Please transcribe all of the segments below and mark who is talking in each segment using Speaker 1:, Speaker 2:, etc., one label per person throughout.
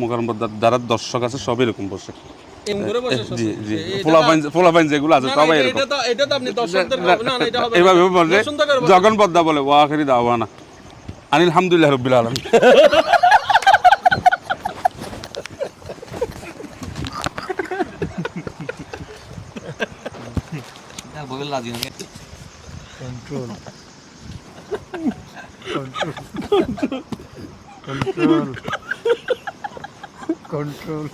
Speaker 1: মোকাররম যারা দর্শক আছে সব এরকম বসে। জি জি, পোলাপাইন যেগুলো আছে সবাই এরকম। এইভাবে বলে যখন পদ্মা বলে ওয়া আখিরি দাওয়ানা আনিল হামদুলিল্লাহ রাব্বিল আলামিন।
Speaker 2: Control. Control. Control.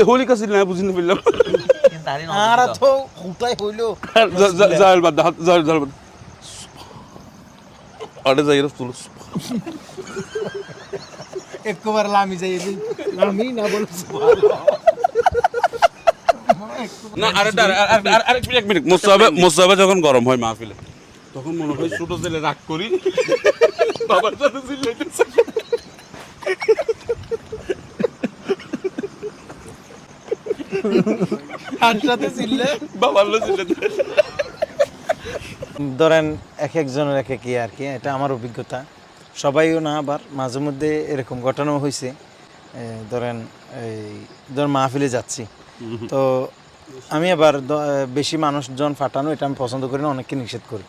Speaker 1: হোলি কাছে না বুঝি না বললাম
Speaker 2: আর তো হুতাই হইলো
Speaker 1: জাহেল বাদ জাহেল জাহেল বাদ আরে যাই তুল
Speaker 2: একবার লামি যাই লামি না বল
Speaker 1: না আরে এক মিনিট মোসাবে যখন গরম হয় মাহফিলে তখন মনে হয় ছোট ছেলে রাগ করি বাবার সাথে চিল্লাইতেছে
Speaker 2: আর সাথে চিল্লে
Speaker 1: বাবার লো চিল্লাইতে
Speaker 2: ধরেন এক একজনের এক এক আর কি, এটা আমার অভিজ্ঞতা। সবাইও না, আবার মাঝে মধ্যে এরকম ঘটনাও হয়েছে। ধরেন মাহফিলে যাচ্ছি, তো আমি আবার বেশি মানুষজন পাঠানো এটা আমি পছন্দ করি না, অনেককে নিষেধ করি।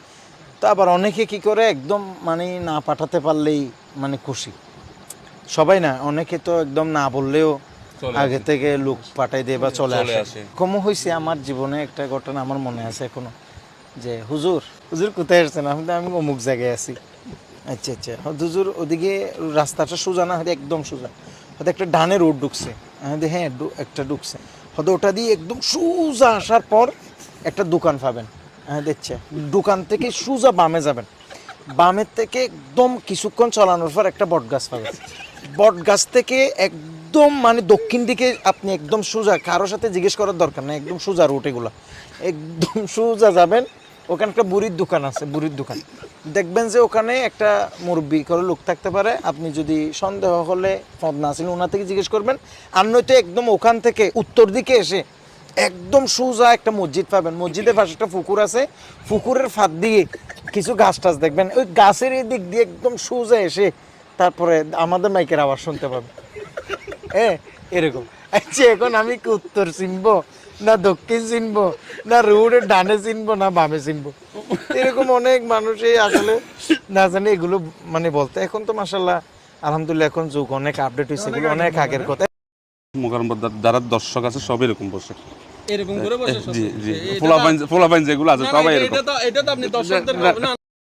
Speaker 2: তো আবার অনেকে কি করে একদম মানে না পাঠাতে পারলেই মানে খুশি, সবাই না, অনেকে তো একদম না বললেও আগে থেকে লোক পাঠাই দিয়ে বা চলে আসে। কমও হয়েছে আমার জীবনে একটা ঘটনা আমার মনে আছে এখনো, যে হুজুর কোথায় আসছেন? আমি অমুক জায়গায় আছি। আচ্ছা আচ্ছা, হুজুর ওদিকে রাস্তাটা সোজা না, হয়তো একদম সোজা, হয়তো একটা ডানে রোড ঢুকছে। হ্যাঁ একটা ঢুকছে, হয়তো ওটা দিয়ে একদম সোজা আসার পর একটা দোকান পাবেন। হ্যাঁ দেখছে, দোকান থেকে সোজা বামে যাবেন, বামের থেকে একদম কিছুক্ষণ চালানোর পর একটা বট গাছ পাবেন। বট গাছ থেকে একদম মানে দক্ষিণ দিকে আপনি একদম সোজা, কারোর সাথে জিজ্ঞেস করার দরকার নেই, একদম সোজা রুট এগুলো, একদম সোজা যাবেন। ওখানে একটা বুড়ির দোকান আছে, বুড়ির দোকান দেখবেন যে ওখানে একটা মুরব্বি করে লোক থাকতে পারে। আপনি যদি সন্দেহ হলে পদ না ছিলেন ওনার থেকে জিজ্ঞেস করবেন। আর নয়তো একদম ওখান থেকে উত্তর দিকে এসে একদম সোজা একটা মসজিদ পাবেন, মসজিদের পাশে একটা পুকুর আছে, পুকুরের ফাঁক দিয়ে কিছু গাছ টাছ দেখবেন, ওই গাছের এই দিক দিয়ে একদম সোজা এসে তারপরে আমাদের মাইকের আওয়াজ শুনতে পাবেন। হ্যাঁ এরকম। আচ্ছা, এখন আমি কি উত্তর চিনবো না দক্ষিণ চিনবো না রোডের ডানে চিনবো না বামে চিনবো? এরকম অনেক মানুষই আসলে না জানে এগুলো মানে বলতে। এখন তো মাশাআল্লাহ আলহামদুলিল্লাহ এখন যুগ অনেক আপডেট হয়েছে, এগুলো অনেক আগের কথা।
Speaker 1: মোকাররম যারা দর্শক আছে সব এরকম বসে।
Speaker 3: এরকম করে বসে।
Speaker 1: জি জি, পোলাপাইন যেগুলো আছে সবাই এরকম।
Speaker 3: এটা তো আপনি দর্শকদের